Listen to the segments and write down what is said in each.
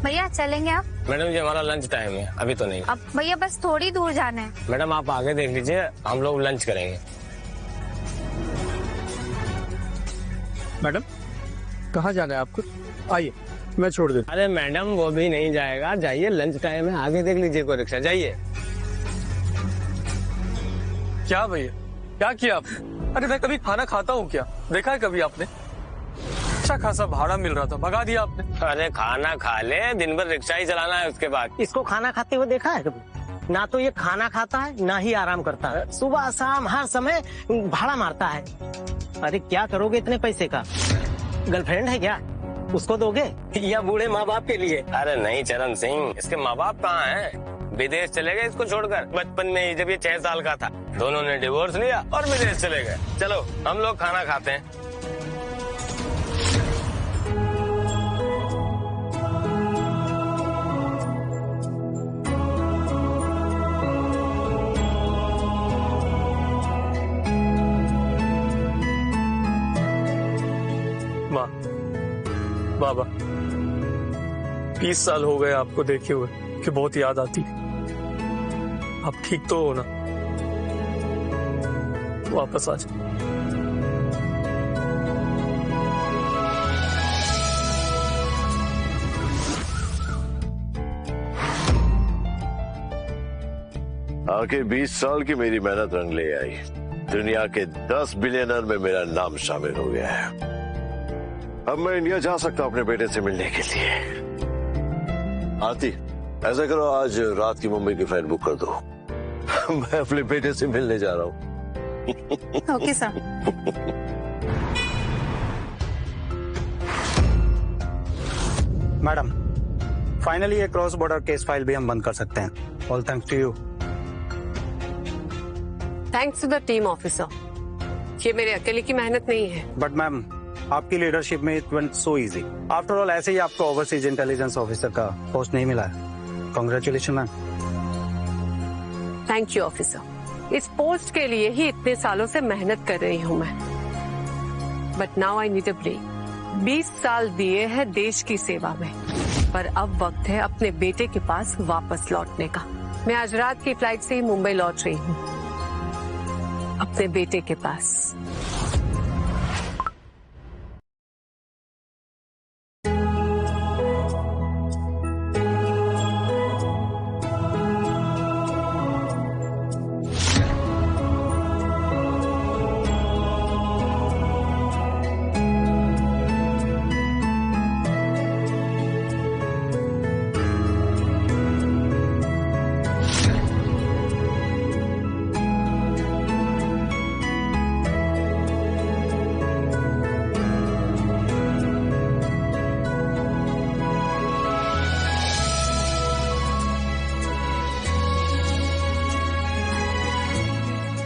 भैया चलेंगे आप? मैडम ये हमारा लंच टाइम है, अभी तो नहीं। अब भैया बस थोड़ी दूर जाना है। मैडम आप आगे देख लीजिए, हम लोग लंच करेंगे। मैडम कहाँ जाना है आपको? आइए मैं छोड़ देता। अरे मैडम वो भी नहीं जाएगा, जाइए लंच टाइम है, आगे देख लीजिए कोई रिक्शा, जाइए। क्या भैया क्या किया आपने? अरे मैं कभी खाना खाता हूँ क्या? देखा है कभी आपने? अच्छा खासा भाड़ा मिल रहा था, भगा दिया आपने। अरे खाना खा ले, दिन भर रिक्शा ही चलाना है उसके बाद। इसको खाना खाते हुए देखा है कभी? ना तो ये खाना खाता है ना ही आराम करता है, सुबह शाम हर समय भाड़ा मारता है। अरे क्या करोगे इतने पैसे का? गर्लफ्रेंड है क्या? उसको दोगे या बूढ़े माँ बाप के लिए? अरे नहीं चरण सिंह, इसके माँ बाप कहाँ हैं? विदेश चले गए इसको छोड़कर बचपन में ही, जब ये 6 साल का था। दोनों ने डिवोर्स लिया और विदेश चले गए। चलो हम लोग खाना खाते हैं। माँ बाबा 20 साल हो गए आपको देखे हुए कि बहुत याद आती है। आप ठीक तो हो ना? वापस आ जाओ। आके 20 साल की मेरी मेहनत रंग ले आई। दुनिया के 10 बिलियनर में मेरा नाम शामिल हो गया है। अब मैं इंडिया जा सकता हूँ अपने बेटे से मिलने के लिए। आरती ऐसा करो, आज रात की मुंबई की फ्लाइट बुक कर दो। मैं अपने बेटे से मिलने जा रहा हूँ। Okay sir. मैडम फाइनली ये क्रॉस बॉर्डर केस फाइल भी हम बंद कर सकते हैं। All thanks to you. Thanks to the team officer. ये मेरे अकेले की मेहनत नहीं है। बट मैम आपकी लीडरशिप में it went so easy. After all ऐसे ही आपको ओवरसीज इंटेलिजेंस ऑफिसर का पोस्ट नहीं मिला है। Congratulation ma'am. Thank you officer. इस पोस्ट के लिए ही इतने सालों से मेहनत कर रही हूँ मैं। But now I need a break. 20 साल दिए हैं देश की सेवा में, पर अब वक्त है अपने बेटे के पास वापस लौटने का। मैं आज रात की फ्लाइट से ही मुंबई लौट रही हूँ, अपने बेटे के पास।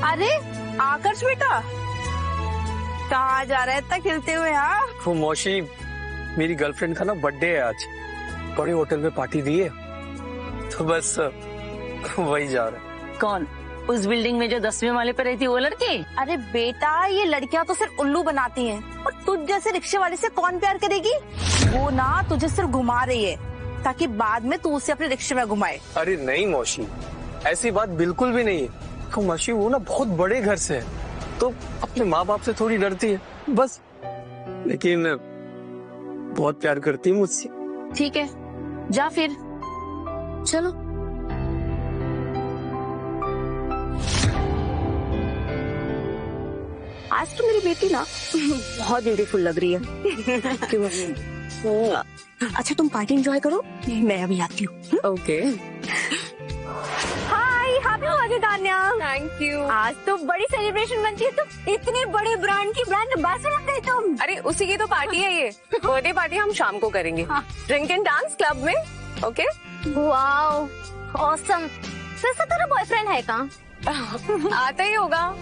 अरे आकर्ष बेटा, कहाँ जा रहा है इतना खिलते हुए? हाँ वो मौसी, मेरी गर्लफ्रेंड का ना बर्थडे है आज, बड़े होटल में पार्टी दी है, तो बस वही जा रहा है। कौन? उस बिल्डिंग में जो 10वें माले पे रहती वो लड़की? अरे बेटा, ये लड़कियां तो सिर्फ उल्लू बनाती हैं, और तुझ जैसे रिक्शे वाले से कौन प्यार करेगी? वो ना तुझे सिर्फ घुमा रही है ताकि बाद में तू उसे अपने रिक्शे में घुमाए। अरे नहीं मौसी, ऐसी बात बिल्कुल भी नहीं है। तो मौसी वो ना बहुत बड़े घर से है, तो अपने माँ बाप से थोड़ी डरती है बस, लेकिन बहुत प्यार करती है मुझसे। ठीक है जा फिर, चलो। आज तो मेरी बेटी ना बहुत ब्यूटीफुल लग रही है। अच्छा तुम पार्टी एंजॉय करो, मैं अभी आती हूँ। Okay. Hi, happy birthday Tanya. Thank you. आज तो बड़ी सेलिब्रेशन बनती है, तुम इतने बड़े ब्रांड की ब्रांड एम्बेसडर बन गई तुम। अरे उसी की तो पार्टी है ये। बर्थडे पार्टी हम शाम को करेंगे, ड्रिंक एंड डांस क्लब में। ओके। Wow awesome. वैसे तेरा बॉयफ्रेंड है कहाँ? आता ही होगा।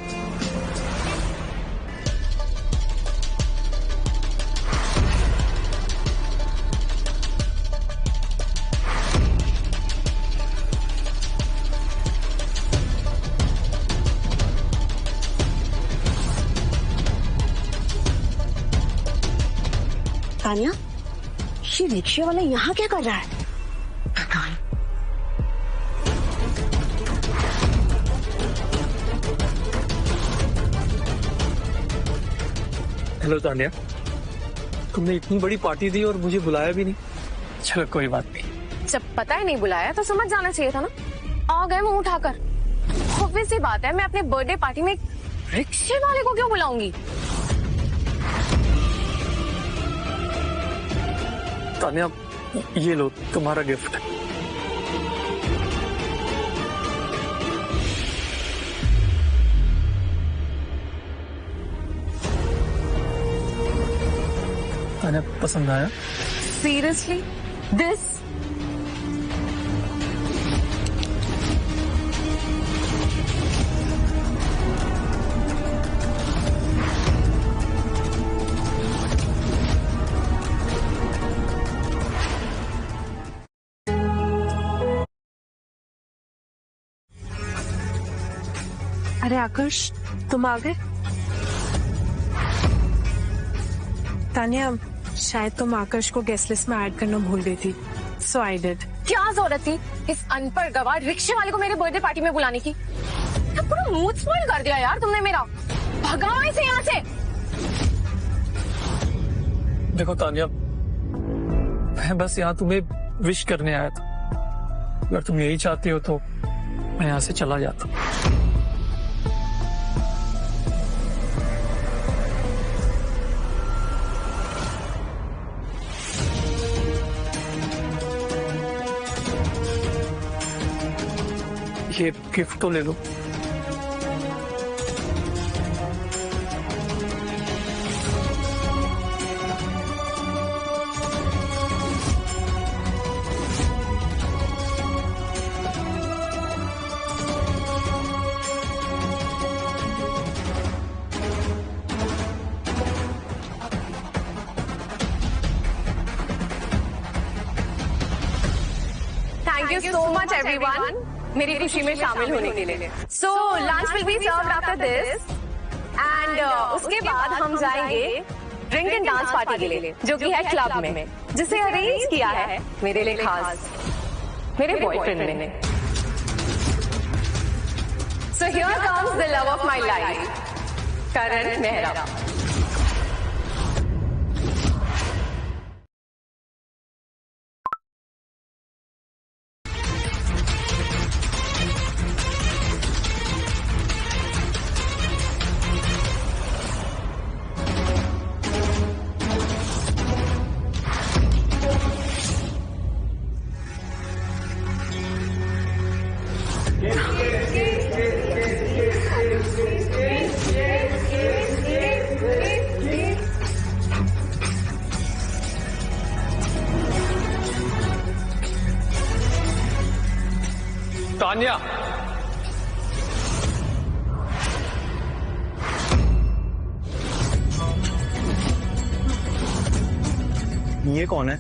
तानिया, ये रिक्शे वाला यहाँ क्या कर रहा है? हेलो तानिया, तुमने इतनी बड़ी पार्टी दी और मुझे बुलाया भी नहीं। चलो कोई बात नहीं। जब पता ही नहीं बुलाया तो समझ जाना चाहिए था ना। आ गए मुंह उठाकर। ऑब्वियस सी बात है, मैं अपने बर्थडे पार्टी में एक रिक्शे वाले को क्यों बुलाऊंगी? तानिया, ये लो तुम्हारा गिफ्ट। तानिया, पसंद आया? Seriously this? अरे आकाश, तुम आ गए? तानिया, शायद तुम आकाश को गेस्ट लिस्ट में ऐड करना भूल गई थी, सो आई डिड। क्या जरूरत थी इस अनपढ़ गवार रिक्शे वाले को मेरे बर्थडे पार्टी में बुलाने की? पूरा मूड स्पॉइल कर दिया यार तुमने मेरा। भगाओ इसे यहाँ से। देखो तानिया, मैं बस यहाँ तुम्हें विश करने आया था। अगर तुम यही चाहती हो तो मैं यहाँ से चला जाता। ये गिफ्ट तो ले लो। Thank you so much everyone मेरी खुशी में शामिल होने के लिए। So lunch will be served after this and उसके बाद हम जाएंगे ड्रिंक एंड डांस पार्टी के लिए, जो कि है क्लब में, जिसे अरेंज किया है मेरे लिए खास मेरे बॉयफ्रेंड ने। So here comes the love of my life, Karan Mehra. Tania, ये कौन है?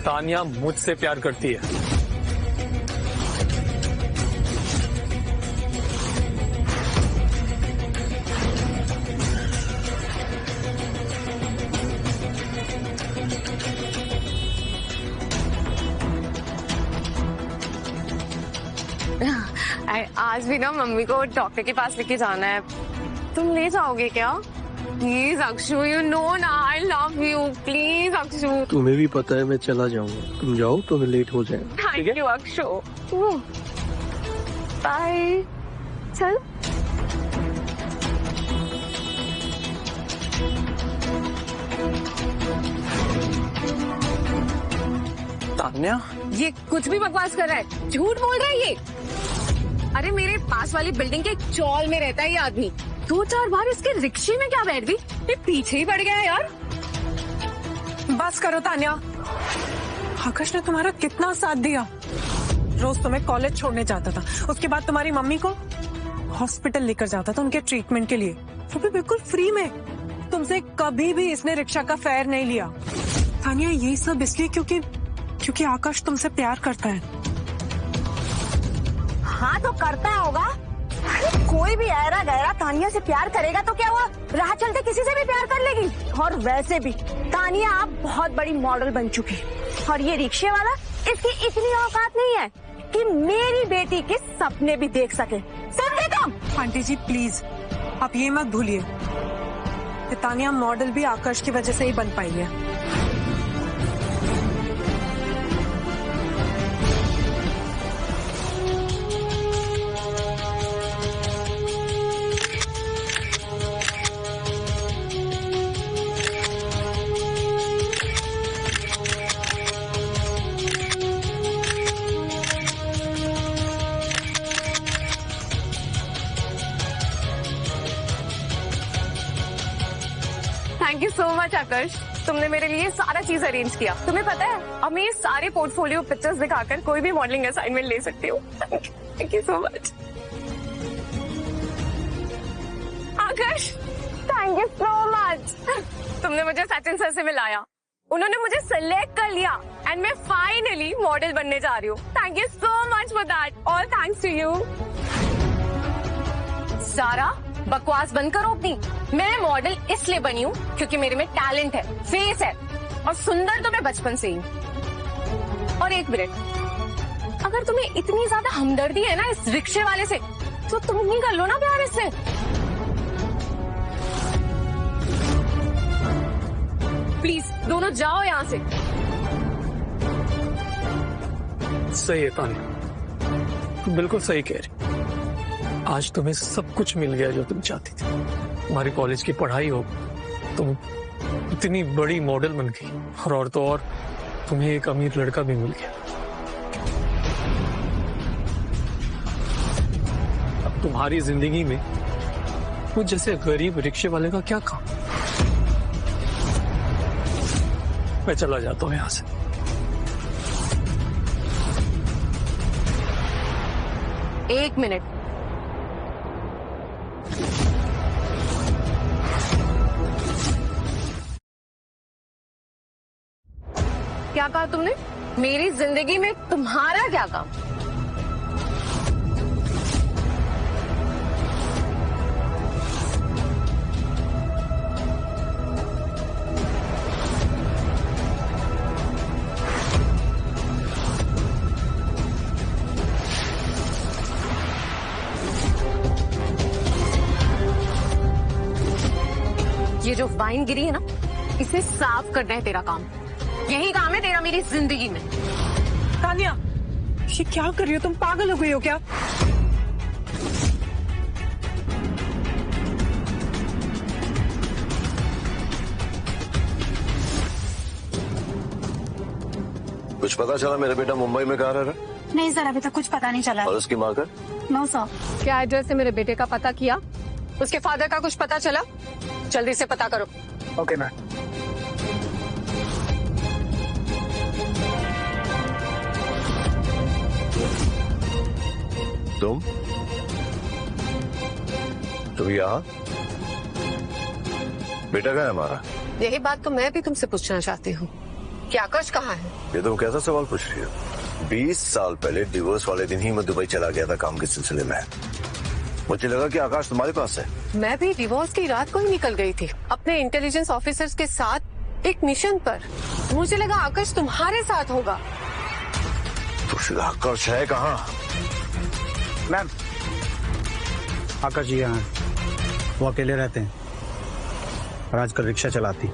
तानिया मुझसे प्यार करती है। आज भी ना मम्मी को डॉक्टर के पास लेके जाना है, तुम ले जाओगे क्या? प्लीज अक्षु, यू नो ना I love you, please Akshu. तुम्हें भी पता है मैं चला जाऊंगा, तुम जाओ तो मैं लेट हो जाएगा। Thank you Akshu, bye. चल तान्या, ये कुछ भी बकवास कर रहा है, झूठ बोल रहा है ये। अरे मेरे पास वाली बिल्डिंग के चौल में रहता है ये आदमी। 2-4 बार इसके रिक्शे में क्या बैठ गई, ये पीछे ही पड़ गया है यार। बस करो तान्या, आकाश ने तुम्हारा कितना साथ दिया। रोज तुम्हें कॉलेज छोड़ने जाता था, उसके बाद तुम्हारी मम्मी को हॉस्पिटल लेकर जाता था उनके ट्रीटमेंट के लिए, वो भी बिल्कुल फ्री में। तुमसे कभी भी इसने रिक्शा का फेयर नहीं लिया। तान्या, ये सब इसलिए क्योंकि आकाश तुमसे प्यार करता है। हाँ तो करता होगा। अरे कोई भी ऐरा गहरा तानिया से प्यार करेगा तो क्या हुआ, राह चलते किसी से भी प्यार कर लेगी। और वैसे भी तानिया आप बहुत बड़ी मॉडल बन चुकी है, और ये रिक्शे वाला, इसकी इतनी औकात नहीं है कि मेरी बेटी के सपने भी देख सके। समझे तुम? आंटी जी प्लीज, आप ये मत भूलिए, ये तानिया मॉडल भी आकर्ष की वजह से ही बन पाई है। थैंक यू सो मच आकर्ष, तुमने मेरे लिए सारा चीज अरेंज किया। तुम्हें पता है अब मैं ये सारे पोर्टफोलियो पिक्चर्स दिखाकर कोई भी मॉडलिंग असाइनमेंट ले सकती हूँ। Thank you so much Aakarsh, thank you so much. तुमने मुझे सचिन सर से मिलाया, उन्होंने मुझे सिलेक्ट कर लिया एंड मैं फाइनली मॉडल बनने जा रही हूँ। Thank you so much for that, all thanks to you. सारा बकवास बंद करो अपनी। मैं मॉडल इसलिए बनी हूँ क्योंकि मेरे में टैलेंट है, फेस है, और सुंदर तो मैं बचपन से ही हूँ। और एक मिनट, अगर तुम्हें इतनी ज्यादा हमदर्दी है ना इस रिक्शे वाले से, तो तुम ही कर लो ना प्यार इससे। प्लीज दोनों जाओ यहाँ से। सही है तानिया, तुम बिल्कुल सही कह रही। आज तुम्हें सब कुछ मिल गया जो तुम चाहती थी। तुम्हारी कॉलेज की पढ़ाई हो, तुम इतनी बड़ी मॉडल बन गई, और तो और तुम्हें एक अमीर लड़का भी मिल गया। अब तुम्हारी जिंदगी में मुझ जैसे गरीब रिक्शे वाले का क्या काम? मैं चला जाता हूँ यहाँ से। एक मिनट, क्या कहा तुमने? मेरी जिंदगी में तुम्हारा क्या काम? ये जो वाइन गिरी है ना, इसे साफ करना है तेरा काम। यही काम है तेरा मेरी जिंदगी में। तानिया, ये क्या कर रही हो तुम? पागल हो गई हो क्या? कुछ पता चला मेरा बेटा मुंबई में कहाँ रह रहा है? नहीं सर, अभी तक कुछ पता नहीं चला। और उसकी माँ का? No sir. क्या एड्रेस है मेरे बेटे का पता किया? उसके फादर का कुछ पता चला? जल्दी से पता करो। Okay ma'am. तुम यहाँ? बेटा कहाँ है हमारा? यही बात तो मैं भी तुमसे पूछना चाहती हूँ कि आकाश कहाँ है? ये तुम कैसा सवाल पूछ रही हो? 20 साल पहले डिवोर्स वाले दिन ही मैं दुबई चला गया था काम के सिलसिले में। मुझे लगा कि आकाश तुम्हारे पास है। मैं भी डिवोर्स की रात को ही निकल गई थी अपने इंटेलिजेंस ऑफिसर्स के साथ एक मिशन पर। मुझे लगा आकाश तुम्हारे साथ होगा। तो फिर आकाश है कहाँ? मैम, आकाश जी यहाँ हैं। वो अकेले रहते हैं और आजकल रिक्शा चलाती।